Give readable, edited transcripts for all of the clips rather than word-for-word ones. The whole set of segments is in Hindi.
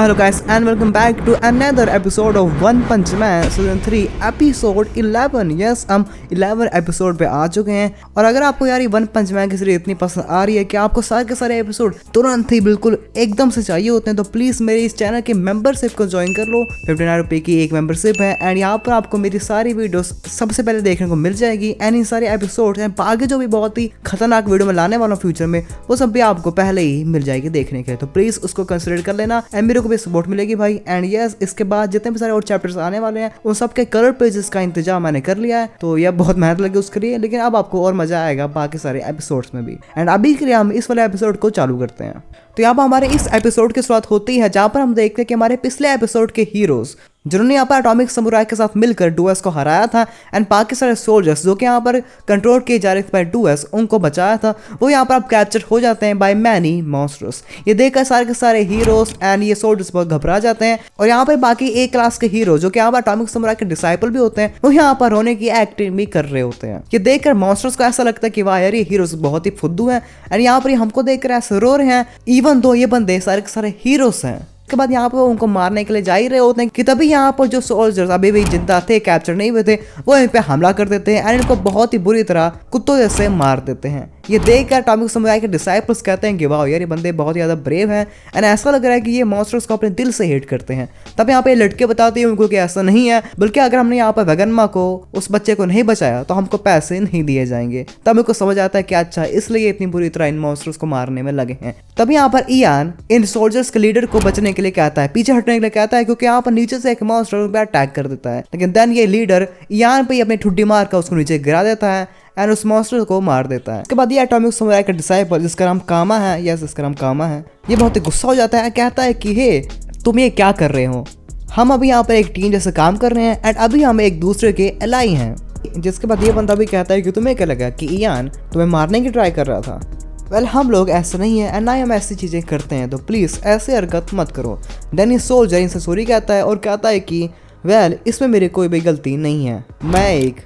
Hello guys and welcome back to another episode of One Punch Man Season 3 episode 11। Yes, हम 11 एपिसोड पे आ चुके हैं। और अगर आपको यार ये वन पंच मैन की सीरीज इतनी पसंद आ रही है कि आपको सारे के सारे एपिसोड तुरंत ही बिल्कुल एकदम से चाहिए होते हैं, तो प्लीज़ मेरे इस चैनल के मेंबरशिप को ज्वाइन कर लो। 59 रुपये की एक मेंबरशिप है एंड यहाँ पर आपको मेरी सारी वीडियोस सबसे पहले देखने को मिल जाएगी एंड इन सारे एपिसोड एंड आगे जो भी बहुत ही खतरनाक वीडियो में लाने वाला हूँ फ्यूचर में, वो सब भी आपको पहले ही मिल जाएगी देखने के लिए। तो प्लीज़ उसको कंसिडर कर लेना एंड मेरे को भी सपोर्ट मिलेगी भाई। एंड यस, इसके बाद जितने भी सारे और चैप्टर्स आने वाले हैं उन सब के कलर पेजेस का इंतजाम मैंने कर लिया है, तो यह बहुत मेहनत लगी उसके लिए, लेकिन अब आपको और मजा आएगा बाकी सारे एपिसोड्स में भी। एंड अभी के लिए हम इस वाले एपिसोड को चालू करते हैं। तो यहाँ पर हमारे इस एपिसोड की शुरुआत होती है जहाँ पर हम देखते हैं कि हमारे पिछले एपिसोड के हीरोज जिन्होंने यहाँ पर एटॉमिक समुराई के साथ मिलकर डूएस को हराया था एंड बाकी सारे सोल्जर्स जो कि यहाँ पर कंट्रोल किए जा रहे थे बाय डूएस, उनको बचाया था, वो यहाँ पर अब कैप्चर हो जाते हैं बाय मैनी मॉन्स्टर्स। ये देखकर सारे के सारे हीरोज एंड ये सोल्जर्स बहुत घबरा जाते हैं। और यहाँ पर बाकी ए क्लास के हीरो जो कि यहाँ पर एटॉमिक समुराई के डिसाइपल भी होते हैं, वो यहाँ पर होने की एक्टिंग भी कर रहे होते हैं। ये देखकर मॉन्स्टर्स को ऐसा लगता है कि वाह यार ये हीरोज बहुत ही फुद्दू हैं एंड यहाँ पर हमको देखकर ऐसे रो रहे हैं, इवन दो ये बंदे सारे के सारे हीरोज हैं। उसके बाद यहाँ पर उनको मारने के लिए जा ही रहे होते हैं कि तभी यहाँ पर जो सोल्जर्स अभी भी जिंदा थे, कैप्चर नहीं हुए थे, वो इन पे हमला कर देते हैं एंड इनको बहुत ही बुरी तरह कुत्तों जैसे मार देते हैं। ये देखकर एटॉमिक समुराई के डिसाइपल्स कहते हैं कि वाह यार ये बंदे बहुत ही ज़्यादा ब्रेव हैं एंड ऐसा लग रहा है कि ये मॉन्स्टर्स को अपने दिल से हेट करते हैं। तब यहाँ पे लड़के बताते हैं उनको कि ऐसा नहीं है, बल्कि अगर हमने यहाँ पर वेगनमा को, उस बच्चे को नहीं बचाया तो हमको पैसे नहीं दिए जाएंगे। तब उनको समझ आता है कि अच्छा इसलिए इतनी बुरी तरह इन मॉन्स्टर्स को मारने में लगे हैं। तब यहाँ पर इयान इन सोल्जर्स के लीडर को बचने के लिए कहता है, पीछे हटने के लिए कहता है, क्योंकि यहाँ पर नीचे से एक मॉन्स्टर पे अटैक कर देता है। लेकिन देन ये लीडर इयान पे अपनी ठुड्डी मार कर उसको नीचे गिरा देता है एंड उस मॉन्स्टर को मार देता है। उसके बाद ये एटॉमिक समुराई का डिसाइपल जिसका नाम कामा है, यस इसका नाम कामा है, ये बहुत ही गुस्सा हो जाता है, कहता है कि हे तुम ये क्या कर रहे हो, हम अभी यहाँ पर एक टीम जैसे काम कर रहे हैं एंड अभी हम एक दूसरे के एलाई हैं। जिसके बाद ये बंदा भी कहता है कि तुम्हें क्या लगा कि इयान तुम्हें मारने की ट्राई कर रहा था। वेल हम लोग ऐसा नहीं है एंड ना ही हम ऐसी चीज़ें करते हैं, तो प्लीज़ ऐसे हरकत मत करो। देन ये सोल्जर इनसे सॉरी कहता है और कहता है कि वेल इसमें मेरी कोई भी गलती नहीं है, मैं एक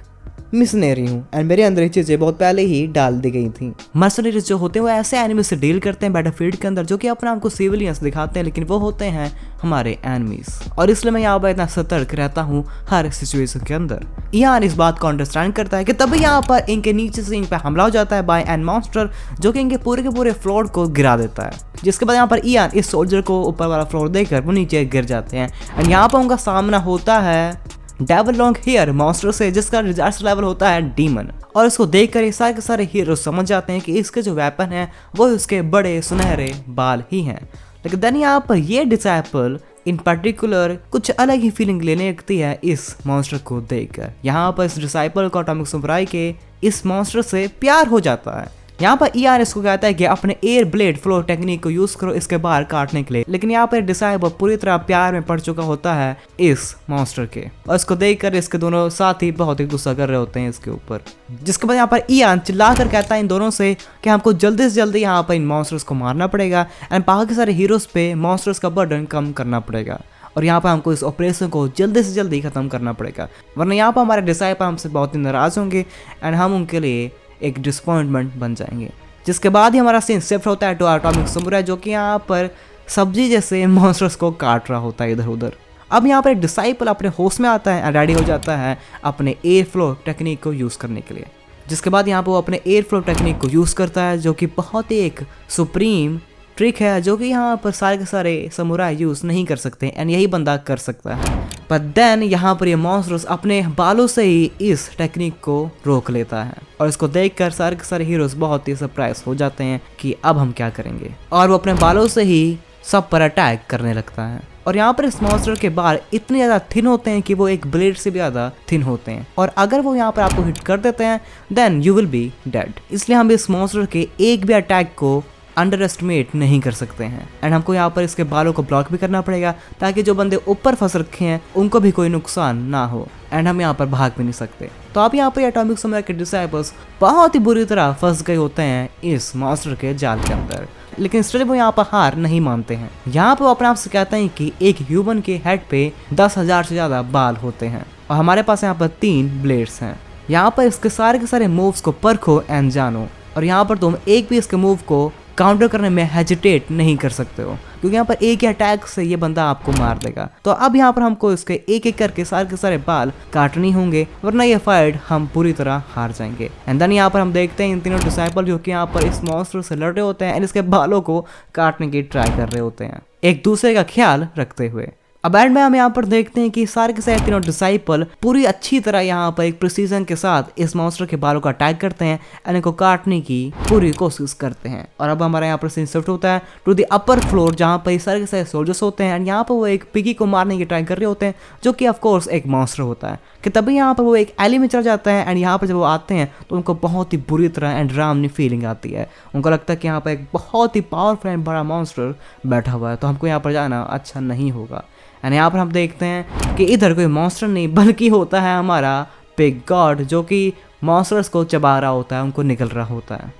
मिशनरी हूँ एंड मेरे अंदर ये चीज़ें बहुत पहले ही डाल दी गई थी। मर्सनरीज जो होते हैं वो ऐसे एनिमी से डील करते हैं बैटलफील्ड के अंदर जो कि अपने आपको सिविलियंस दिखाते हैं, लेकिन वो होते हैं हमारे एनिमीज। और इसलिए मैं यहाँ पर इतना सतर्क रहता हूँ हर सिचुएशन के अंदर। इयान इस बात को अंडरस्टैंड करता है कि तभी यहाँ पर इनके नीचे से इन पर हमला हो जाता है बाय एन मॉन्स्टर जो कि इनके पूरे के पूरे फ्लोर को गिरा देता है। जिसके बाद यहाँ पर इयान इस सोल्जर को ऊपर वाला फ्लोर देकर वो नीचे गिर जाते हैं एंड यहाँ पर उनका सामना होता है डेविल लॉन्ग हेयर मॉन्स्टर से जिसका रिजर्व लेवल होता है डीमन। और इसको देखकर ये सारे के सारे हीरो समझ जाते हैं कि इसके जो वेपन है वो उसके बड़े सुनहरे बाल ही हैं। लेकिन देन यहाँ पर ये डिसाइपल इन पर्टिकुलर कुछ अलग ही फीलिंग लेने लगती है इस मॉन्स्टर को देखकर। यहाँ पर इस डिसाइपल को एटॉमिक समुराई के इस मॉन्स्टर से प्यार हो जाता है। यहाँ पर ईआर इसको कहता है कि अपने एयर ब्लेड फ्लो टेक्निक को यूज करो इसके बाहर काटने के लिए। लेकिन यहाँ पर डिसाइबल पूरी तरह प्यार में पड़ चुका होता है इस मॉन्स्टर के और इसको देखकर इसके दोनों साथी बहुत ही गुस्सा कर रहे होते हैं इसके ऊपर। जिसके बाद यहाँ पर ईआन चिल्लाकर कहता है इन दोनों से कि हमको जल्दी से जल्दी यहाँ पर इन मॉन्स्टर्स को मारना पड़ेगा एंड बाकी सारे हीरोज पे मॉन्स्टर्स का बर्डन कम करना पड़ेगा और यहाँ पर हमको इस ऑपरेशन को जल्दी से जल्दी खत्म करना पड़ेगा, वरना यहाँ पर हमारे डिसाइपल हमसे बहुत ही नाराज होंगे एंड हम उनके लिए एक डिसअपॉइंटमेंट बन जाएंगे। जिसके बाद ही हमारा सीन शिफ्ट होता है टू एटॉमिक समुराई जो कि यहाँ पर सब्जी जैसे मॉन्स्टर्स को काट रहा होता है इधर उधर। अब यहाँ पर डिसाइपल अपने होश में आता है, रेडी हो जाता है अपने एयर फ्लो टेक्निक को यूज़ करने के लिए। जिसके बाद यहाँ पर वो अपने एयर फ्लो टेक्निक को यूज़ करता है जो कि बहुत ही एक सुप्रीम ट्रिक है जो कि यहाँ पर सारे के सारे समुराई यूज़ नहीं कर सकते एंड यही बंदा कर सकता है। बट देन यहाँ पर ये मॉन्स्टर्स अपने बालों से ही इस टेक्निक को रोक लेता है और इसको देखकर सारे के सारे हीरोज बहुत ही सरप्राइज हो जाते हैं कि अब हम क्या करेंगे, और वो अपने बालों से ही सब पर अटैक करने लगता है। और यहाँ पर इस मॉन्स्टर के बाल इतने ज़्यादा थिन होते हैं कि वो एक ब्लेड से भी ज़्यादा थिन होते हैं और अगर वो यहाँ पर आपको हिट कर देते हैं then you will be dead. इसलिए हम इस मॉन्स्टर के एक भी अटैक को अंडर एस्टिमेट नहीं कर सकते हैं एंड हमको यहाँ पर इसके बालों को ब्लॉक भी करना पड़ेगा ताकि जो बंदे ऊपर फंस रखे हैं उनको भी कोई नुकसान ना हो एंड हम यहाँ पर भाग भी नहीं सकते। तो आप यहाँ पर एटॉमिक समुराई के डिसाइपल्स बहुत ही बुरी तरह फंस गए होते हैं इस मॉन्स्टर के जाल के अंदर, लेकिन स्टिल वो यहाँ पर हार नहीं मानते हैं। यहाँ पर वो अपने आप से कहते हैं कि एक ह्यूमन के हेड पे 10,000 से ज़्यादा बाल होते हैं और हमारे पास यहाँ पर 3 ब्लेड्स हैं। यहाँ पर इसके सारे के सारे मूव्स को परखो एंड जानो और यहाँ पर तुम एक भी इसके मूव को काउंटर करने में हेजिटेट नहीं कर सकते हो। क्योंकि यहाँ पर एक ही अटैक से ये बंदा आपको मार देगा। तो अब यहाँ पर हमको इसके एक एक करके सारे के सारे बाल काटने होंगे, वरना ये फाइट हम पूरी तरह हार जाएंगे। एंड देन यहाँ पर हम देखते हैं इन तीनों डिसाइपल जो कि यहाँ पर इस मॉन्स्टर से लड़ रहे होते हैं एंड इसके बालों को काटने की ट्राई कर रहे होते हैं, एक दूसरे का ख्याल रखते हुए। अब एंड में हम यहाँ पर देखते हैं कि सारे के सारे तीनों डिसाइपल पूरी अच्छी तरह यहाँ पर एक प्रिसीजन के साथ इस मॉन्स्टर के बालों का अटैक करते हैं एंड इनको काटने की पूरी कोशिश करते हैं। और अब हमारा यहाँ पर सीन शिफ्ट होता है टू द अपर फ्लोर, जहाँ पर सारे के सारे सोल्जर्स होते हैं एंड यहाँ पर वो एक पिगी को मारने की ट्राई कर रहे होते हैं, जो कि ऑफकोर्स एक मॉन्स्टर होता है। कि तभी यहाँ पर वो एक एली में चला जाता है एंड यहाँ पर जब वो आते हैं तो उनको बहुत ही बुरी तरह एंड डरावनी फीलिंग आती है। उनको लगता है कि यहाँ पर एक बहुत ही पावरफुल एंड बड़ा मॉन्स्टर बैठा हुआ है, तो हमको यहाँ पर जाना अच्छा नहीं होगा। एंड यहाँ पर हम देखते हैं कि इधर कोई मॉन्स्टर नहीं बल्कि होता है हमारा पिग गॉड, जो कि मॉन्स्टर्स को चबा रहा होता है, उनको निकल रहा होता है।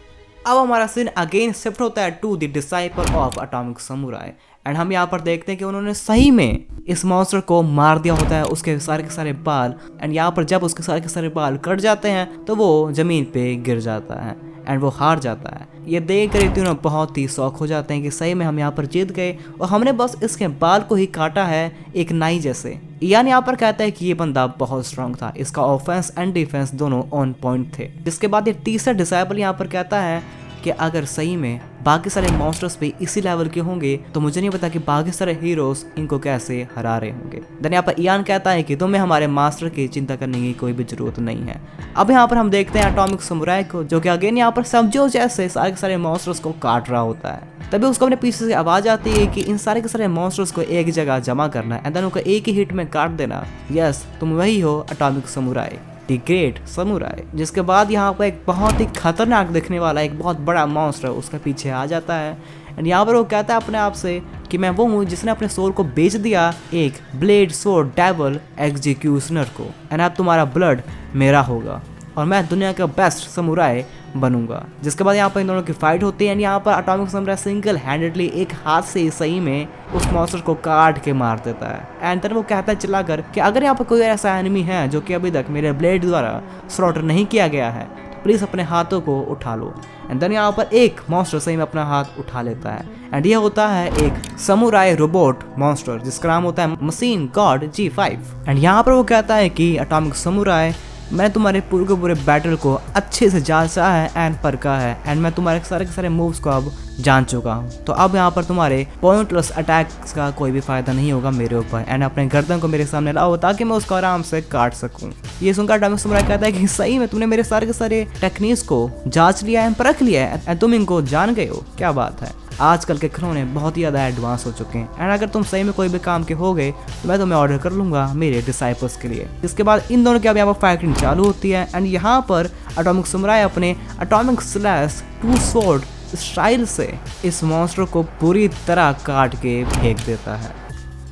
अब हमारा सीन अगेन शिफ्ट होता है to the disciple of atomic samurai and हम यहाँ पर देखते हैं कि उन्होंने सही में इस मॉन्स्टर को मार दिया होता है, उसके सारे के सारे बाल। एंड यहाँ पर जब उसके सारे के सारे बाल कट जाते हैं तो वो जमीन पे गिर जाता है एंड वो हार जाता है। ये देख कर तीनों बहुत ही शौक हो जाते हैं कि सही में हम यहाँ पर जीत गए और हमने बस इसके बाल को ही काटा है एक नाई जैसे। इयान यहाँ पर कहता है कि ये बंदा बहुत स्ट्रांग था, इसका ऑफेंस एंड डिफेंस दोनों ऑन पॉइंट थे। जिसके बाद ये तीसरा डिसाइपल यहाँ पर कहता है कि अगर सही में बाकी सारे मॉन्स्टर्स भी इसी लेवल के होंगे तो मुझे नहीं पता कि बाकी सारे हीरोज इनको कैसे हरा रहे होंगे। देन यहाँ पर इयान कहता है कि तुम्हें हमारे मास्टर की चिंता करने की कोई भी जरूरत नहीं है। अब यहाँ पर हम देखते हैं एटॉमिक समुराई को, जो कि अगेन यहाँ पर समझो जैसे सारे के सारे मॉन्स्टर्स को काट रहा होता है। तभी उसको अपने पीछे से आवाज आती है कि इन सारे के सारे मॉन्स्टर्स को एक जगह जमा करना है एंड देन उनको एक ही हिट में काट देना। यस, तुम वही हो atomic samurai, the great samurai. जिसके बाद यहाँ पर एक बहुत ही खतरनाक दिखने वाला एक बहुत बड़ा मॉन्स्टर उसके पीछे आ जाता है एंड यहाँ पर वो कहता है अपने आप से कि मैं वो हूँ जिसने अपने सोल को बेच दिया एक ब्लेड स्वॉर्ड डेविल एग्जीक्यूशनर को एंड अब तुम्हारा ब्लड मेरा होगा और मैं दुनिया का बेस्ट समुराई बनूंगा। जिसके बाद यहाँ पर इन दोनों की फाइट होती है एंड यहाँ पर एटॉमिक समुराई सिंगल हैंडेडली एक हाथ से सही में उस मॉन्स्टर को काट के मार देता है। एंड देन वो कहता है चिल्लाकर कि अगर यहाँ पर कोई ऐसा एनिमी है जो कि अभी तक मेरे ब्लेड द्वारा स्लॉटर नहीं किया गया है तो प्लीज़ अपने हाथों को उठा लो। एंड देन यहाँ पर एक मॉन्स्टर सही में अपना हाथ उठा लेता है एंड ये होता है एक समुराई रोबोट मॉन्स्टर जिसका नाम होता है मशीन गॉड G5। एंड यहाँ पर वो कहता है कि एटॉमिक समुराई, मैंने तुम्हारे पूरे के पूरे बैटल को अच्छे से जांचा है एंड परखा है एंड मैं तुम्हारे सारे के सारे मूव्स को अब जान चुका हूँ। तो अब यहाँ पर तुम्हारे पॉइंटलेस अटैक्स का कोई भी फायदा नहीं होगा मेरे ऊपर एंड अपने गर्दन को मेरे सामने लाओ ताकि मैं उसको आराम से काट सकूँ। ये सुनकर एटॉमिक समुराई कहता है कि सही में तुमने मेरे सारे के सारे टेक्निक्स को जांच लिया है, परख लिया है एंड तुम इनको जान गए हो। क्या बात है, आजकल के खिलौने बहुत ही ज़्यादा एडवांस हो चुके हैं एंड अगर तुम सही में कोई भी काम के हो गए तो मैं तुम्हें ऑर्डर कर लूँगा मेरे डिसाइपल्स के लिए। इसके बाद इन दोनों की अब यहाँ पर फाइटिंग चालू होती है एंड यहाँ पर एटॉमिक समुराई अपने atomic slash to sword style से इस मॉन्स्टर को पूरी तरह काट के फेंक देता है,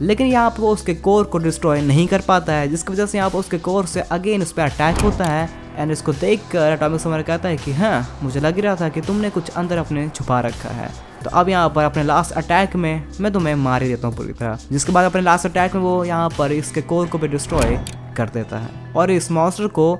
लेकिन यहाँ पर वो उसके कोर को डिस्ट्रॉय नहीं कर पाता है, जिसकी वजह से यहाँ पर उसके कोर से अगेन उस पर अटैक होता है एंड इसको देखकर एटॉमिक समुराई कहता है कि हाँ, मुझे लग रहा था कि तुमने कुछ अंदर अपने छुपा रखा है, तो अब यहाँ पर अपने लास्ट अटैक में मैं तुम्हें मार ही देता हूँ पूरी तरह। जिसके बाद अपने लास्ट अटैक में वो यहाँ पर इसके कोर को भी डिस्ट्रॉय कर देता है और इस मॉन्स्टर को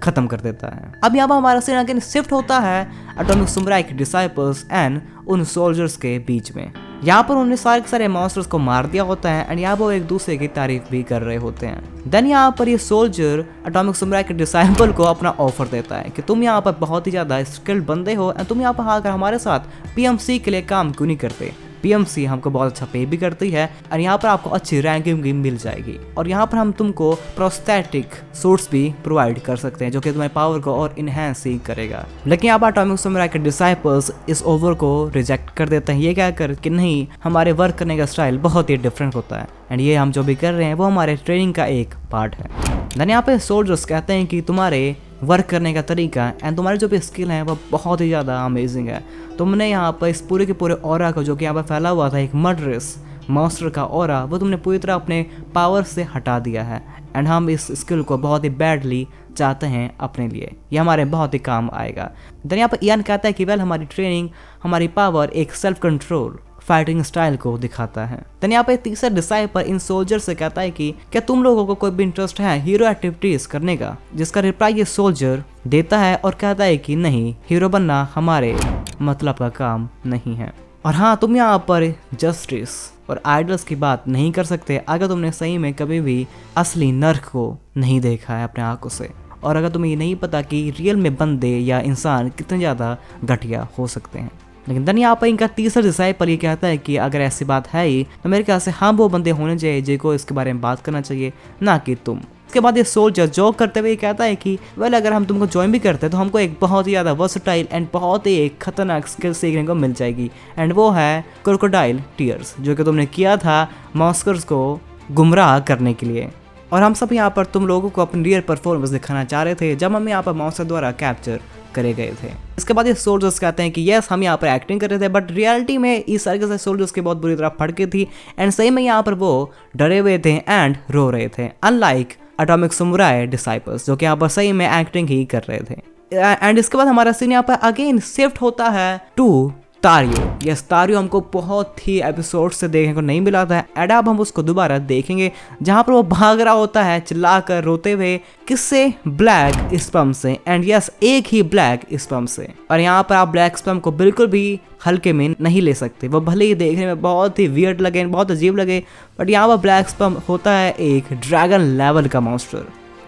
खत्म कर देता है। अब यहाँ पर हमारा सीन अगेन शिफ्ट होता है एटॉमिक समुराई के डिसाइपल्स एंड उन सोल्जर्स के बीच में। यहाँ पर उन्होंने सारे के सारे मॉन्स्टर्स को मार दिया होता है एंड यहाँ पर वो एक दूसरे की तारीफ भी कर रहे होते हैं। देन यहाँ पर ये सोल्जर एटॉमिक समुराई के डिसाइपल को अपना ऑफर देता है कि तुम यहाँ पर बहुत ही ज़्यादा स्किल्ड बंदे हो एंड तुम यहाँ पर आकर हमारे साथ PMC के लिए काम क्यों नहीं करते। PMC हमको बहुत अच्छा पे भी करती है और यहाँ पर आपको अच्छी रैंकिंग भी मिल जाएगी और यहाँ पर हम तुमको प्रोस्थेटिक सूट्स भी प्रोवाइड कर सकते हैं जो कि तुम्हारे पावर को और इनहेंस ही करेगा। लेकिन यहाँ पर एटॉमिक समुराई के डिसाइपल्स इस ओवर को रिजेक्ट कर देते हैं, ये कहकर कि नहीं, हमारे वर्क करने का स्टाइल बहुत ही डिफरेंट होता है एंड ये हम जो भी कर रहे हैं वो हमारे ट्रेनिंग का एक पार्ट है। देन यहाँ पे सोल्जर्स कहते हैं कि तुम्हारे वर्क करने का तरीका एंड तुम्हारी जो भी स्किल है वो बहुत ही ज़्यादा अमेजिंग है। तुमने यहाँ पर इस पूरे के पूरे ऑरा को जो कि यहाँ पर फैला हुआ था एक मर्डरस मॉन्स्टर का ऑरा, वो तुमने पूरी तरह अपने पावर से हटा दिया है एंड हम इस स्किल को बहुत ही बैडली चाहते हैं अपने लिए, ये हमारे बहुत ही काम आएगा। देन यहाँ पर इयान कहता है कि वेल, हमारी ट्रेनिंग, हमारी पावर एक सेल्फ कंट्रोल फाइटिंग स्टाइल को दिखाता है। देन यहाँ पे तीसरा डिसाइपल इन सोल्जर से कहता है कि क्या तुम लोगों को कोई भी इंटरेस्ट है हीरो एक्टिविटीज करने का, जिसका रिप्लाई ये सोल्जर देता है और कहता है कि नहीं, हीरो बनना हमारे मतलब का काम नहीं है। और हाँ, तुम यहाँ पर जस्टिस और आइडल्स की बात नहीं कर सकते अगर तुमने सही में कभी भी असली नर्क को नहीं देखा है अपने आंखों से, और अगर तुम्हें ये नहीं पता कि रियल में बंदे या इंसान कितने ज़्यादा घटिया हो सकते हैं। लेकिन देन यहाँ पर इनका तीसरा डिसाइपल ये कहता है कि अगर ऐसी बात है ही तो मेरे ख्याल से हम वो बंदे होने चाहिए जिनको इसके बारे में बात करना चाहिए, ना कि तुम। इसके बाद ये सोल्जर जोक करते हुए कहता है कि वेल अगर हम तुमको ज्वाइन भी करते हैं तो हमको एक बहुत ही ज़्यादा वर्सटाइल एंड बहुत ही एक खतरनाक स्किल सीखने को मिल जाएगी, एंड वो है क्रोकोडाइल टीयर्स, जो कि तुमने किया था मॉन्स्टर्स को गुमराह करने के लिए। और हम सब यहाँ पर तुम लोगों को अपनी रियल परफॉर्मेंस दिखाना चाह रहे थे जब हम यहाँ पर मॉन्स्टर द्वारा कैप्चर करे गए थे। इसके बाद ये सोल्जर्स कहते हैं कि यस हम यहाँ पर एक्टिंग कर रहे थे, बट रियलिटी में इस सारे के सारे सोल्जर्स की बहुत बुरी तरह फटके थी, एंड सही में यहाँ पर वो डरे हुए थे एंड रो रहे थे, अनलाइक एटॉमिक समुराई डिसाइपल्स जो कि यहाँ पर सही में एक्टिंग ही कर रहे थे। एंड इसके बाद हमारा सीन यहाँ पर अगेन शिफ्ट होता है टू तारियो। यस, तारियो हमको बहुत ही एपिसोड से देखने को नहीं मिला था, एंड अब हम उसको दोबारा देखेंगे जहाँ पर वो भाग रहा होता है चिल्लाकर रोते हुए, किससे? ब्लैक स्पम से, एंड यस एक ही ब्लैक स्पम से। और यहाँ पर आप ब्लैक स्पम को बिल्कुल भी हल्के में नहीं ले सकते, वो भले ही देखने में बहुत ही वियर्ड लगे, बहुत अजीब लगे, बट यहाँ पर ब्लैक स्पम होता है एक ड्रैगन लेवल का मॉन्स्टर।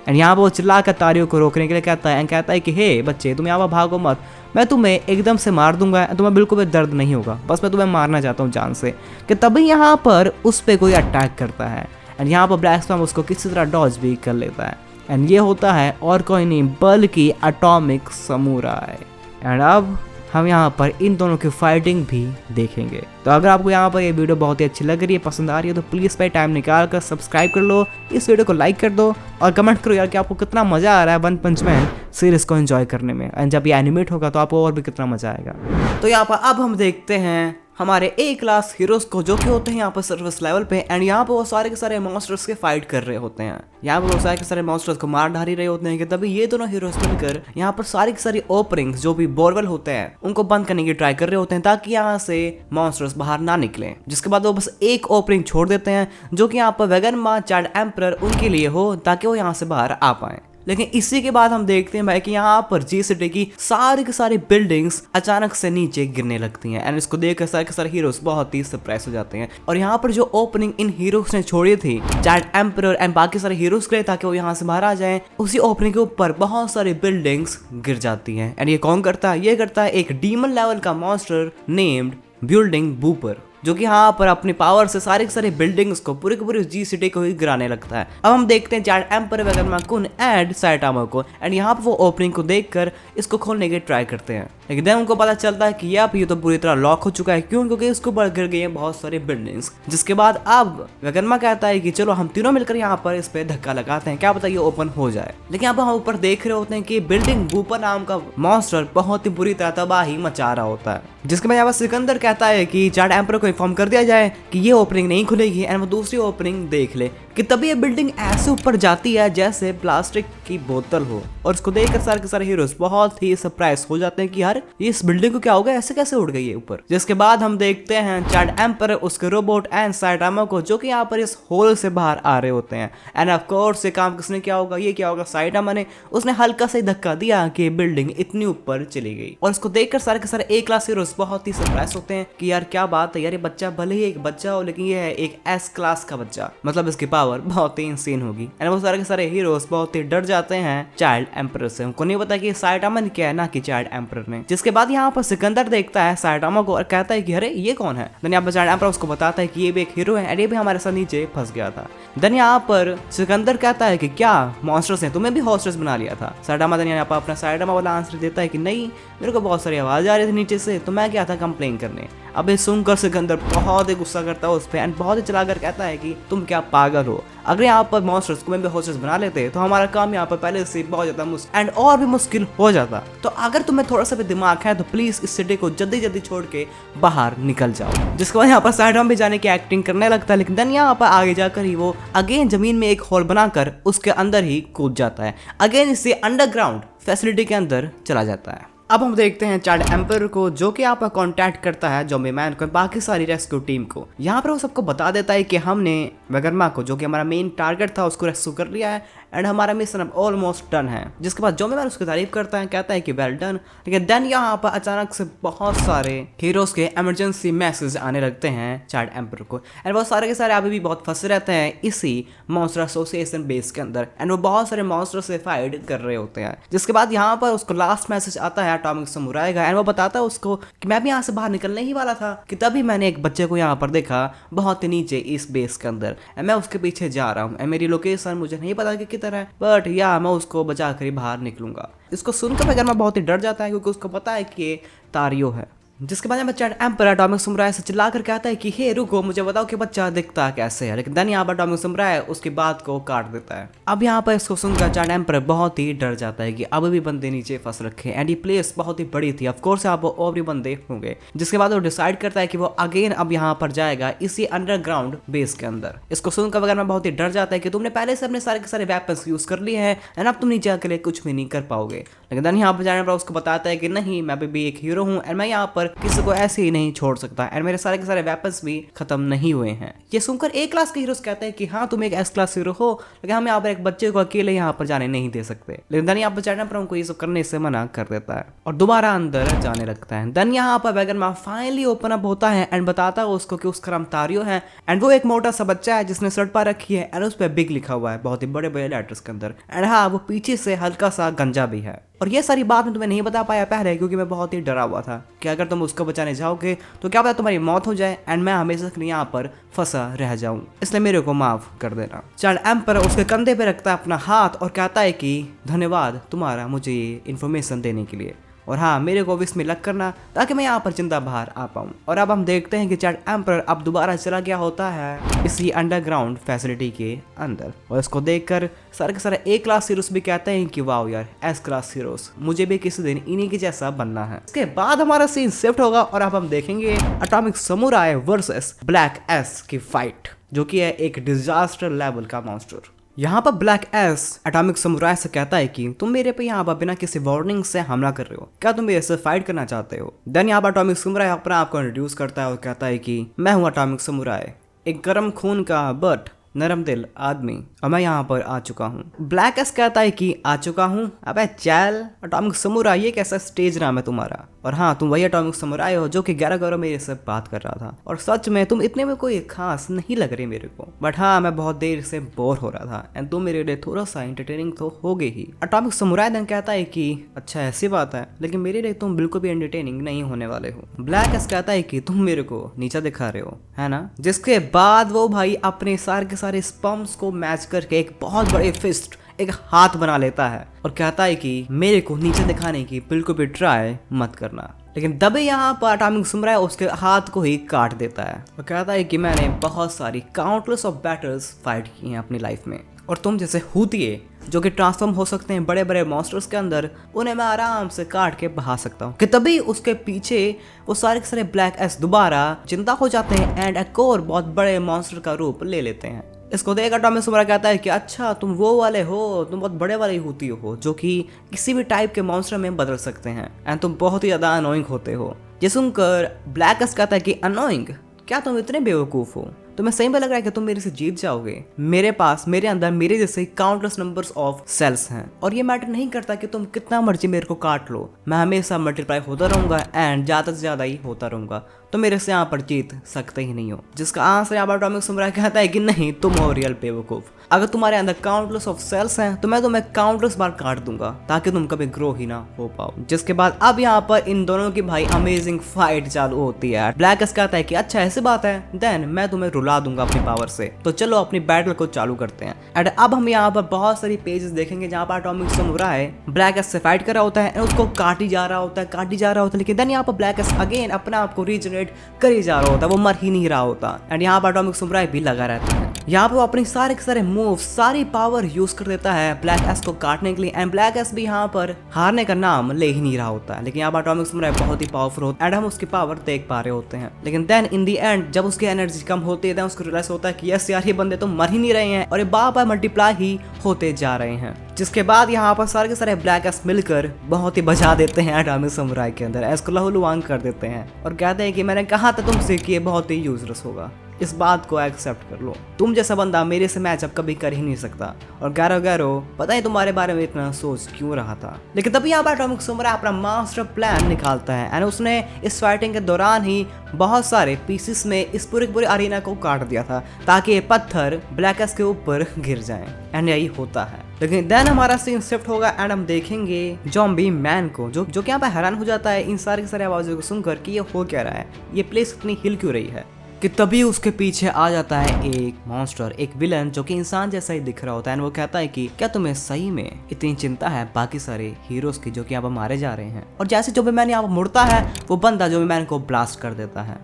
एंड यहाँ पर वो चिल्लाकर तारियो को रोकने के लिए कहता है, एंड कहता है कि हे बच्चे तुम यहाँ पर भागो मत, मैं तुम्हें एकदम से मार दूंगा, तुम्हें बिल्कुल भी दर्द नहीं होगा, बस मैं तुम्हें मारना चाहता हूँ जान से। कि तभी यहाँ पर उस पर कोई अटैक करता है, एंड यहाँ पर ब्लैक स्पैम उसको किसी तरह डॉज भी कर लेता है, एंड ये होता है और कोई नहीं बल्कि एटॉमिक समुराई। एंड अब हम यहाँ पर इन दोनों की फाइटिंग भी देखेंगे। तो अगर आपको यहाँ पर ये वीडियो बहुत ही अच्छी लग रही है, पसंद आ रही है, तो प्लीज़ भाई टाइम निकाल कर सब्सक्राइब कर लो, इस वीडियो को लाइक कर दो और कमेंट करो यार कि आपको कितना मज़ा आ रहा है वन पंच मैन सीरीज़ को एंजॉय करने में, एंड जब ये एनिमेट होगा तो आपको और भी कितना मज़ा आएगा। तो यहाँ पर अब हम देखते हैं हमारे ए क्लास हीरोज़ को जो कि होते हैं यहाँ पर सर्विस लेवल पे, एंड यहाँ पर वो सारे के सारे मॉन्स्टर्स के फाइट कर रहे होते हैं। यहाँ पर वो सारे के सारे मॉन्स्टर्स को मार ढारी रहे होते हैं कि तभी ये दोनों हीरोज़ मिलकर यहाँ पर सारी की सारी ओपनिंग्स जो भी बोरवेल होते हैं उनको बंद करने की ट्राई कर रहे होते हैं ताकि यहाँ से मॉन्स्टर्स बाहर ना निकले। जिसके बाद वो बस एक ओपनिंग छोड़ देते हैं जो कि यहाँ पर वेगनमा चाइल्ड एम्परर उनके लिए हो ताकि वो यहाँ से बाहर आ पाए। लेकिन इसी के बाद हम देखते हैं भाई कि यहाँ पर जी सिटी की सारी की सारी बिल्डिंग्स अचानक से नीचे गिरने लगती हैं, एंड इसको देखकर सारे के सारे हीरोज बहुत ही सरप्राइज हो जाते हैं। और यहाँ पर जो ओपनिंग इन हीरोज ने छोड़ी थी चाइल्ड एम्परर एंड बाकी सारे हीरोज के लिए ताकि वो यहाँ से बाहर आ जाएं, उसी ओपनिंग के ऊपर बहुत सारी बिल्डिंग्स गिर जाती हैं। एंड ये कौन करता है? ये करता है एक डीमन लेवल का मॉन्स्टर नेम्ड बिल्डिंग बूपर, जो कि यहाँ पर अपनी पावर से सारे के सारे बिल्डिंग्स को पूरी की पूरी जी सिटी को ही गिराने लगता है। अब हम देखते हैं चाइल्ड एम्परर वेगनमा कुन एंड साइटामा को, एंड यहाँ पर वो ओपनिंग को देखकर इसको खोलने की ट्राई करते हैं। लेकिन देन उनको पता चलता है कि ये तो पूरी तरह लॉक हो चुका है। क्यों? क्योंकि इसके ऊपर गिर गई हैं बहुत सारी बिल्डिंग्स। जिसके बाद अब वेगनमा कहता है कि चलो हम तीनों मिलकर यहाँ पर इस पे धक्का लगाते हैं, क्या पता ये ओपन हो जाए। लेकिन यहाँ पर हम ऊपर देख रहे होते हैं कि बिल्डिंग बूपर नाम का मॉन्स्टर बहुत ही बुरी तरह तबाही मचा रहा होता है। जिसके बाद यहाँ पर सिकंदर कहता है कि चाइल्ड एम्परर को इन्फॉर्म कर दिया जाए कि ये ओपनिंग नहीं खुलेगी, एंड वो दूसरी ओपनिंग देख ले। कि तभी ये बिल्डिंग ऐसे ऊपर जाती है जैसे प्लास्टिक की बोतल हो, और इसको देखकर सारे के सारे हीरोज बहुत ही सरप्राइज हो जाते हैं कि यार ये इस बिल्डिंग को क्या हो गया, ऐसे कैसे उड़ गई है ऊपर। जिसके बाद हम देखते हैं चाइल्ड एम्परर उसके रोबोट एंड साइटामा को जो कि यहाँ पर इस होल से बाहर आ रहे होते हैं। एंड ऑफ कोर्स ये काम किसने किया होगा? ये क्या होगा? साइटामा ने। उसने हल्का सा धक्का दिया कि बिल्डिंग इतनी ऊपर चली गई, और इसको देखकर सारे के सारे ए क्लास हीरोज बहुत ही सरप्राइज होते हैं कि यार क्या बात है यार, ये बच्चा भले ही एक बच्चा हो लेकिन ये है एक एस क्लास का बच्चा, मतलब इसकी पावर बहुत ही इंसेन होगी। एंड वो सारे के सारे हीरोज बहुत ही डर जाते हैं चाइल्ड एम्परर से। उनको नहीं पता कि साइटामा ने किया है, ना कि चाइल्ड एम्परर ने। जिसके बाद यहाँ पर सिकंदर देखता है साइटामा को और कहता है कि अरे ये कौन है। देन यहाँ पर चाइल्ड एम्परर उसको बताता है कि ये भी एक हीरो है, ये भी हमारे साथ नीचे फंस गया था। देन यहाँ पर सिकंदर कहता है कि क्या मॉन्स्टर्स ने तुम्हें भी हॉस्टेस बना लिया था? साइटामा देन यहाँ पर अपना साइटामा वाला आंसर देता है कि नहीं, मेरे को बहुत सारी आवाज आ रही थी नीचे से, तो मैं क्या था कंप्लेन करने। अब ये सुनकर सिकंदर बहुत ही गुस्सा करता है उस पर, एंड बहुत ही चलाकर कहता है कि तुम क्या पागल हो, अगर यहाँ पर मॉन्स्टर्स को भी हॉस्टेस बना लेते तो हमारा काम यहाँ पर पहले से बहुत ज्यादा मुश्किल एंड और भी मुश्किल हो जाता। तो अगर तुम्हें थोड़ा सा भी दिमाग है तो प्लीज इस सिटी को जल्दी जल्दी छोड़ के बाहर निकल जाओ। जिसके बाद यहाँ पर साइडाम भी जाने की एक्टिंग करने लगता है, लेकिन देन यहाँ पर आगे जाकर ही वो अगेन जमीन में एक होल बनाकर उसके अंदर ही कूद जाता है, अगेन इससे अंडरग्राउंड फैसिलिटी के अंदर चला जाता है। अब हम देखते हैं चाइल्ड एम्परर को जो कि यहाँ पर कांटेक्ट करता है ज़ॉम्बी मैन को, बाकी सारी रेस्क्यू टीम को। यहाँ पर वो सबको बता देता है कि हमने वेगनमा को जो कि हमारा मेन टारगेट था उसको रेस्क्यू कर लिया है, एंड हमारा मिशन अब ऑलमोस्ट डन है। जिसके बाद जो मैं उसकी तारीफ करता है, कहता है कि वेल डन। लेकिन देन यहाँ पर अचानक से बहुत सारे हीरोज के इमरजेंसी मैसेज आने लगते हैं चाइल्ड एम्पर को, एंड वो सारे के सारे अभी भी बहुत फंसे रहते हैं इसी मॉन्स्टर एसोसिएशन बेस के अंदर, एंड वो बहुत सारे मॉन्स्टर से फाइट कर रहे होते हैं। जिसके बाद यहाँ पर उसको लास्ट मैसेज आता है एटॉमिक समुराई का, एंड वो बताता है उसको कि मैं भी यहाँ से बाहर निकलने ही वाला था कि तभी मैंने एक बच्चे को यहाँ पर देखा बहुत ही नीचे इस बेस के अंदर, एंड मैं उसके पीछे जा रहा हूँ, एंड मेरी लोकेशन मुझे नहीं पता कि किधर है, बट या मैं उसको बचा कर ही बाहर निकलूंगा। इसको सुनकर बगैर मैं बहुत ही डर जाता है क्योंकि उसको पता है कि ये तारियो है। जिसके बाद चाइल्ड एम्पर एटॉमिक समुराई से चिल्ला कर कहता है कि हे रुको, मुझे बताओ कि बच्चा दिखता कैसे है। लेकिन देन यहाँ पर एटॉमिक समुराई उसकी बात को काट देता है। अब यहाँ पर इसको सुनकर चाइल्ड एम्पर बहुत ही डर जाता है कि अब भी बंदे नीचे फंस रखे, एंड ये प्लेस बहुत ही बड़ी थी, ऑफ कोर्स यहाँ पर और भी बंदे होंगे। जिसके बाद वो डिसाइड करता है कि वो अगेन अब यहाँ पर जाएगा इसी अंडरग्राउंड बेस के अंदर। इसको सुनकर वगैरह में बहुत ही डर जाता है कि तुमने पहले से अपने सारे के सारे वेपन्स यूज कर लिए हैं, एंड अब तुम नीचे अकेले कुछ भी नहीं कर पाओगे। लेकिन देन यहाँ पर जाने पर उसको बताता है कि नहीं, मैं भी एक हीरो हूँ, एंड मैं यहाँ पर किसी को ऐसे ही नहीं छोड़ सकता, एंड मेरे सारे के सारे वेपन्स भी खत्म नहीं हुए हैं। ये सुनकर ए क्लास के हीरोज कहते हैं कि हाँ तुम एक एस क्लास हीरो हो, लेकिन हम यहाँ पर एक बच्चे को अकेले यहाँ पर जाने नहीं दे सकते। लेकिन देन यहाँ पर चढ़ने पर उनको ये सब करने से मना कर देता है और दोबारा अंदर जाने लगता है। देन यहाँ पर wagon man finally open up होता है एंड बताता है उसको कि उसका नाम तारियो है, एंड वो एक मोटा सा बच्चा है जिसने शर्ट पा रखी है, एंड उस पर बिग लिखा हुआ है बहुत ही बड़े बड़े लेटर्स के अंदर, एंड हाँ वो पीछे से हल्का सा गंजा भी है। और ये सारी बात मैं तुम्हें नहीं बता पाया पहले क्योंकि मैं बहुत ही डरा हुआ था कि अगर तुम उसको बचाने जाओगे तो क्या पता तुम्हारी मौत हो जाए एंड मैं हमेशा के लिए यहाँ पर फंसा रह जाऊं, इसलिए मेरे को माफ कर देना। चाइल्ड एम्पर उसके कंधे पे रखता है अपना हाथ और कहता है कि धन्यवाद तुम्हारा मुझे ये इन्फॉर्मेशन देने के लिए, और हाँ मेरे को विश में लग करना ताकि मैं यहाँ पर जिंदा बाहर आ पाऊँ। और अब हम देखते हैं कि चाइल्ड एम्पर अब दोबारा चला गया होता है इसी अंडरग्राउंड फैसिलिटी के अंदर, और इसको देखकर सारे के सारे ए क्लास हीरोज भी कहते हैं कि वाओ यार एस क्लास हीरोज, मुझे भी किसी दिन इन्हीं के जैसा बनना है। इसके बाद हमारा सीन शिफ्ट होगा और अब हम देखेंगे atomic samurai versus black S की फाइट, जो कि है एक डिजास्टर लेवल का मॉन्स्टर। यहाँ पर ब्लैक एस एटॉमिक समुराई से कहता है कि तुम मेरे पे यहाँ पर बिना किसी वार्निंग से हमला कर रहे हो, क्या तुम मेरे से फाइट करना चाहते हो। देन यहाँ पर एटॉमिक समुराई अपना आपको इंट्रोड्यूस करता है और कहता है कि मैं हूँ एटॉमिक समुराई, एक गर्म खून का बट नरम दिल आदमी, और मैं यहाँ पर आ चुका हूँ। ब्लैक एस कहता है कि आ चुका हूँ, अबे चल एटॉमिक समुराई ये कैसा स्टेज नाम है तुम्हारा, और हाँ तुम वही एटॉमिक समुराई हो जो कि 11 मेरे से बात कर रहा था, और सच में तुम इतने में कोई खास नहीं लग रही मेरे को, बट हाँ मैं बहुत देर से बोर हो रहा था एंड तुम मेरे लिए थोड़ा सा एंटरटेनिंग तो हो गई ही। एटॉमिक समुराई देन कहता है कि अच्छा ऐसी बात है, लेकिन मेरे लिए तुम बिल्कुल भी एंटरटेनिंग नहीं होने वाले हो। ब्लैक एस कहता है कि तुम मेरे को नीचा दिखा रहे हो है ना। जिसके बाद वो भाई अपने सारे के सारे स्पम्स को मैच करके एक बहुत बड़े फिस्ट एक हाथ बना लेता है और कहता है कि मेरे को नीचे दिखाने की बिल्कुल भी ट्राई मत करना। लेकिन तभी यहाँ पर एटॉमिक समुराई उसके हाथ को ही काट देता है और कहता है कि मैंने बहुत सारी काउंटलेस ऑफ बैटल्स फाइट की हैं अपनी लाइफ में, और तुम जैसे हूतिए जो कि ट्रांसफॉर्म हो सकते हैं बड़े बड़े मॉन्स्टर्स के अंदर, उन्हें मैं आराम से काट के बहा सकता हूँ। कि तभी उसके पीछे वो सारे के सारे ब्लैक एस दोबारा जिंदा हो जाते हैं एंड एक और बहुत बड़े मॉन्स्टर का रूप ले लेते हैं। इसको देख एटॉमिक समुराई कहता है कि अच्छा तुम वो वाले हो, तुम बहुत बड़े वाले होती हो जो कि किसी भी टाइप के मॉन्स्टर में बदल सकते हैं, एंड तुम बहुत ही ज्यादा अनोइंग होते हो। ये सुनकर ब्लैक एस कहता है कि अनोइंग, क्या तुम इतने बेवकूफ हो, तुम्हें सही में लग रहा है कि तुम मेरे से जीत जाओगे। मेरे पास मेरे अंदर मेरे जैसे काउंटलेस नंबर्स ऑफ सेल्स हैं, और ये मैटर नहीं करता कि तुम कितना मर्जी मेरे को काट लो, मैं हमेशा मल्टीप्लाई होता रहूंगा एंड ज्यादा से ज्यादा ही होता रहूंगा, तो मेरे से यहाँ पर जीत सकते ही नहीं हो। जिसका आंसर यहाँ पर एटॉमिक समुराई कहता है कि नहीं, तुम हो रियल बेवकूफ। अगर तुम्हारे अंदर काउंटलेस ऑफ सेल्स हैं तो मैं तुम्हें काउंटलेस बार काट दूंगा ताकि तुम कभी ग्रो ही ना हो पाओ। जिसके बाद अब यहाँ पर इन दोनों की भाई अमेजिंग फाइट चालू होती है। ब्लैक एस कहता है कि अच्छा ऐसी बात है, देन मैं तुम्हें रुला दूंगा अपनी पावर से, तो चलो अपनी बैटल को चालू करते हैं। एंड अब हम यहाँ पर बहुत सारी पेजेस देखेंगे जहाँ पर एटॉमिक समुराई ब्लैक एस से फाइट कर रहा होता है, उसको काटी जा रहा होता है, लेकिन देन यहाँ पर ब्लैक एस अगेन अपने आप को रीजनरेट कर ही जा रहा होता है, वो मर ही नहीं रहा होता, एंड यहाँ पर एटॉमिक समुराई भी लगा रहता है। यहाँ पे वो अपनी सारे के सारे मूव सारी पावर यूज कर देता है ब्लैक एस को काटने के लिए, एंड ब्लैक एस भी यहाँ पर हारने का नाम ले ही नहीं रहा होता है। लेकिन यहाँ पर एटॉमिक समुराई बहुत ही पावरफुल होता है एंड हम उसकी पावर देख पा रहे होते हैं। लेकिन देन इन दी एंड जब उसकी एनर्जी कम होती है, उसको रियलाइज होता है कि यस यार ये बंदे तो मर ही नहीं रहे हैं और ये बार मल्टीप्लाई ही होते जा रहे हैं। जिसके बाद यहाँ पर सारे के सारे ब्लैक एस मिलकर बहुत ही बजा देते हैं एटॉमिक समुराई के अंदर, एस को लहूलुहान कर देते हैं और कहते हैं कि मैंने कहा था तुमसे कि ये बहुत ही यूजलेस होगा। इस बात को एक्सेप्ट कर लो। तुम जैसा बंदा मेरे से मैचअप कभी कर ही नहीं सकता। और गैरो गैरो पता नहीं तुम्हारे बारे में इतना सोच क्यों रहा था। लेकिन तभी यहाँ पर एटॉमिक सुमरा अपना मास्टर प्लान निकालता है एंड उसने इस फाइटिंग के दौरान ही बहुत सारे पीसेस में इस पूरे अरीना को काट दिया था ताकि ये पत्थर ब्लैकस के ऊपर गिर जाएं। एंड यही होता है। लेकिन देन हमारा सीन शिफ्ट होगा एंड हम देखेंगे ज़ॉम्बी मैन को जो कि यहाँ पर हैरान हो जाता है इन सारी आवाज़ों को सुनकर कि ये हो क्या रहा है, ये प्लेस इतनी हिल क्यों रही है। कि तभी उसके पीछे आ जाता है एक मॉन्स्टर, एक विलन जो कि इंसान जैसा ही दिख रहा होता है। वो कहता है कि क्या तुम्हें सही में इतनी चिंता है बाकी सारे हीरोज की जो कि यहाँ पर मारे जा रहे हैं। और जैसे ज़ॉम्बी मैन यहाँ पर मुड़ता है वो बंदा ज़ॉम्बी मैन को ब्लास्ट कर देता है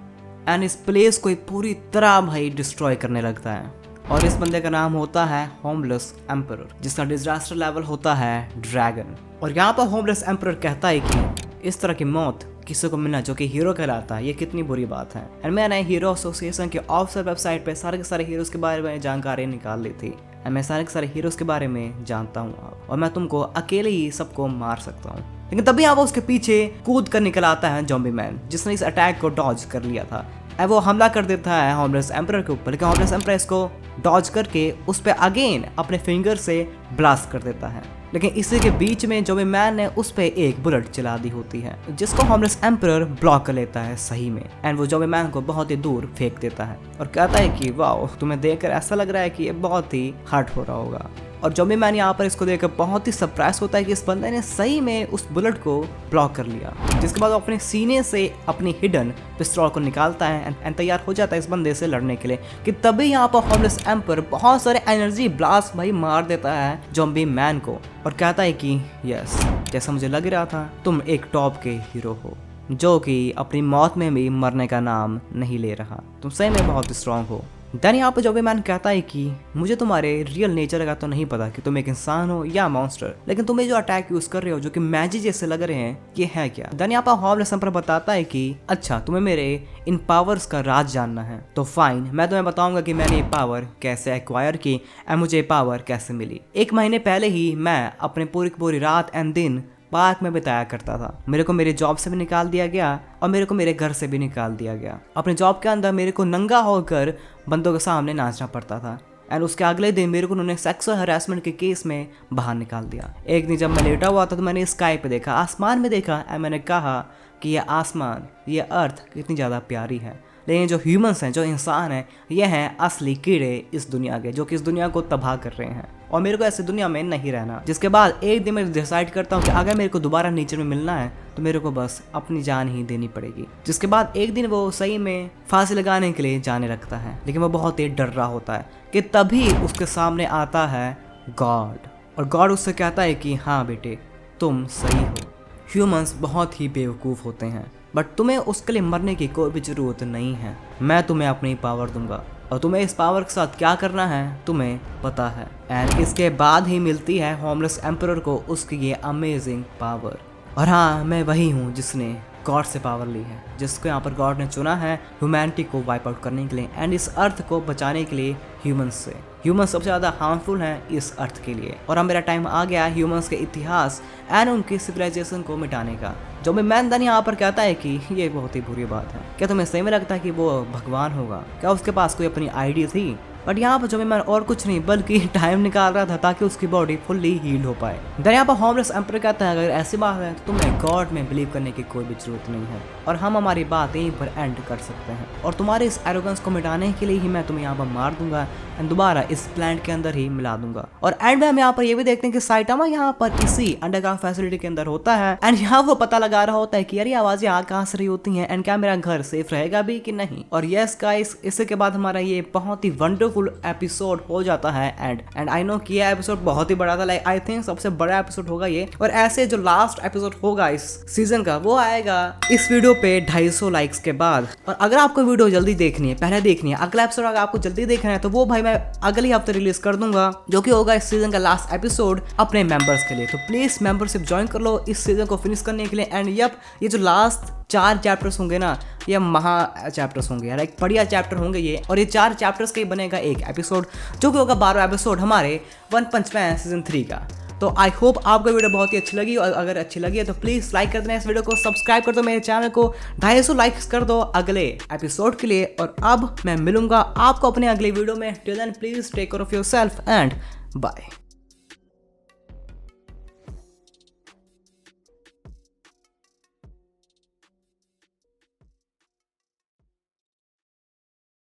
एंड इस प्लेस को पूरी तरह भाई डिस्ट्रॉय करने लगता है। और इस बंदे का नाम होता है होमलेस एम्परर, जिसका डिजास्टर लेवल होता है ड्रैगन। और यहाँ पर होमलेस एम्परर कहता है कि इस तरह की मौत किसी को मिलना जो कि हीरो कहलाता है ये कितनी बुरी बात है। एंड मैंने हीरो एसोसिएशन के ऑफिशियल वेबसाइट पे सारे के सारे हीरोज के बारे में जानकारी निकाल ली थी एंड मैं सारे के सारे हीरोज के बारे में जानता हूँ और मैं तुमको अकेले ही सबको मार सकता हूँ। लेकिन तभी यहाँ वो उसके पीछे कूद कर निकल आता है ज़ॉम्बी मैन, जिसने इस अटैक को डॉज कर लिया था। वो हमला कर देता है होमलेस एम्परर के ऊपर, लेकिन होमलेस एम्परर इसको डॉज करके उस पर अगेन अपने फिंगर से ब्लास्ट कर देता है। लेकिन इसी के बीच में ज़ॉम्बी मैन ने उस पर एक बुलेट चला दी होती है जिसको होमलेस एम्परर ब्लॉक कर लेता है सही में। एंड वो ज़ॉम्बी मैन को बहुत ही दूर फेंक देता है और कहता है कि वाओ, तुम्हें देखकर ऐसा लग रहा है कि ये बहुत ही हर्ट हो रहा होगा। और ज़ॉम्बी मैन यहाँ पर इसको देखकर बहुत ही सरप्राइज होता है कि इस बंदे ने सही में उस बुलेट को ब्लॉक कर लिया। जिसके बाद वो अपने सीने से अपनी हिडन पिस्तौल को निकालता है एंड तैयार हो जाता है इस बंदे से लड़ने के लिए। कि तभी यहाँ पर होमलेस एम्परर बहुत सारे एनर्जी ब्लास्ट भाई मार देता है ज़ॉम्बी मैन को और कहता है कि यस, जैसा मुझे लग रहा था तुम एक टॉप के हीरो हो जो कि अपनी मौत में भी मरने का नाम नहीं ले रहा, तुम सही में बहुत स्ट्रांग हो। देन यहाँ पर ज़ॉम्बी मैन कहता है कि मुझे तुम्हारे रियल नेचर का तो नहीं पता कि तुम एक इंसान हो या मॉन्स्टर, लेकिन तुम जो अटैक यूज कर रहे हो जो कि मैजिक जैसे लग रहे हैं ये है क्या। देन यहाँ पर होमलेस एम्परर बताता है कि अच्छा, तुम्हें मेरे इन पावर्स का राज जानना है तो फाइन, मैं तुम्हें बताऊंगा कि मैंने ये पावर कैसे एक्वायर की और मुझे ये पावर कैसे मिली। 1 महीने पहले ही मैं अपने पूरी रात एंड दिन पार्क में बिताया करता था। मेरे को मेरे जॉब से भी निकाल दिया गया और मेरे को मेरे घर से भी निकाल दिया गया। अपने जॉब के अंदर मेरे को नंगा होकर बंदों के सामने नाचना पड़ता था एंड उसके अगले दिन मेरे को उन्होंने सेक्सुअल हरासमेंट के केस में बाहर निकाल दिया। एक दिन जब मैं लेटा हुआ था तो मैंने स्काई पे देखा, आसमान में देखा एंड मैंने कहा कि ये आसमान, ये अर्थ कितनी ज़्यादा प्यारी है। लेकिन जो ह्यूमंस हैं, जो इंसान हैं, ये हैं असली कीड़े इस दुनिया के जो कि इस दुनिया को तबाह कर रहे हैं और मेरे को ऐसी दुनिया में नहीं रहना। जिसके बाद एक दिन मैं डिसाइड करता हूँ कि अगर मेरे को दोबारा नेचर में मिलना है तो मेरे को बस अपनी जान ही देनी पड़ेगी। जिसके बाद एक दिन वो सही में फांसी लगाने के लिए जाने लगता है, लेकिन वो बहुत ही डर रहा होता है कि तभी उसके सामने आता है गॉड और गॉड उससे कहता है कि हाँ बेटे, तुम सही हो, ह्यूमंस बहुत ही बेवकूफ़ होते हैं बट तुम्हें उसके लिए मरने की कोई भी ज़रूरत नहीं है। मैं तुम्हें अपनी पावर दूंगा और तुम्हें इस पावर के साथ क्या करना है तुम्हें पता है। एंड इसके बाद ही मिलती है होमलेस एम्परर को उसकी ये अमेजिंग पावर। और हाँ, मैं वही हूँ जिसने गॉड से पावर ली है, जिसको यहाँ पर गॉड ने चुना है ह्यूमैनिटी को वाइप आउट करने के लिए एंड इस अर्थ को बचाने के लिए ह्यूमंस से। ह्यूमंस सबसे ज़्यादा हार्मफुल हैं इस अर्थ के लिए और अब मेरा टाइम आ गया ह्यूमंस के इतिहास एंड उनकी सिविलाइजेशन को मिटाने का। जो मैं मैन दन यहाँ पर कहता है कि ये बहुत ही बुरी बात है। क्या तुम्हें सही में लगता है कि वो भगवान होगा? क्या उसके पास कोई अपनी आइडिया थी? बट यहाँ पर जो मैं और कुछ नहीं बल्कि टाइम निकाल रहा था ताकि उसकी बॉडी फुल्ली हील हो पाए। देन यहाँ पर होमलेस एम्परर कहता है अगर ऐसी बात है तो तुम्हें गॉड में बिलीव करने की कोई भी जरूरत नहीं है और हम हमारी बात यहीं पर एंड कर सकते हैं और तुम्हारे इस एरोगेंस को मिटाने के लिए ही मैं तुम्हें यहाँ पर मार दूंगा एंड दोबारा इस प्लांट के अंदर ही मिला दूंगा। और एंड में हम यहाँ पर ये भी देखते हैं कि साइटामा यहाँ पर इसी अंडरग्राउंड फैसिलिटी के अंदर होता है एंड यहाँ वो पता लगा रहा होता है कि यार ये आवाजें यहाँ कहाँ से रही होती हैं एंड क्या मेरा घर सेफ रहेगा भी कि नहीं। और यस गाइस, इसके के बाद हमारा ये बहुत ही वंडरफुल एपिसोड हो जाता है एंड आई नो कि ये एपिसोड बहुत ही बड़ा था, लाइक आई थिंक सबसे बड़ा एपिसोड होगा ये। और ऐसे जो लास्ट एपिसोड होगा इस सीजन का वो आएगा इस वीडियो पे 250 लाइक्स के बाद। और अगर आपको वीडियो जल्दी देखनी है, पहले देखनी है, अगला एपिसोड अगर आपको जल्दी देखना है तो वो भाई मैं अगले हफ्ते रिलीज कर दूंगा जो कि होगा इस सीजन का लास्ट एपिसोड अपने मेंबर्स के लिए। तो प्लीज मेंबरशिप ज्वाइन कर लो इस सीजन को फिनिश करने के लिए। एंड यप, ये जो लास्ट 4 चैप्टर्स होंगे ना, ये महा चैप्टर्स होंगे यार, एक बढ़िया चैप्टर होंगे ये। और ये 4 चैप्टर्स का ही बनेगा एक एपिसोड जो कि होगा 12 एपिसोड हमारे वन पंच मैन सीजन 3 का। तो आई होप आपको वीडियो बहुत ही अच्छी लगी, और अगर अच्छी लगी है तो प्लीज़ लाइक कर देना इस वीडियो को, सब्सक्राइब कर दो मेरे चैनल को, 250 लाइक्स कर दो अगले एपिसोड के लिए। और अब मैं मिलूंगा आपको अपने अगले वीडियो में। Till then please take care of yourself and bye.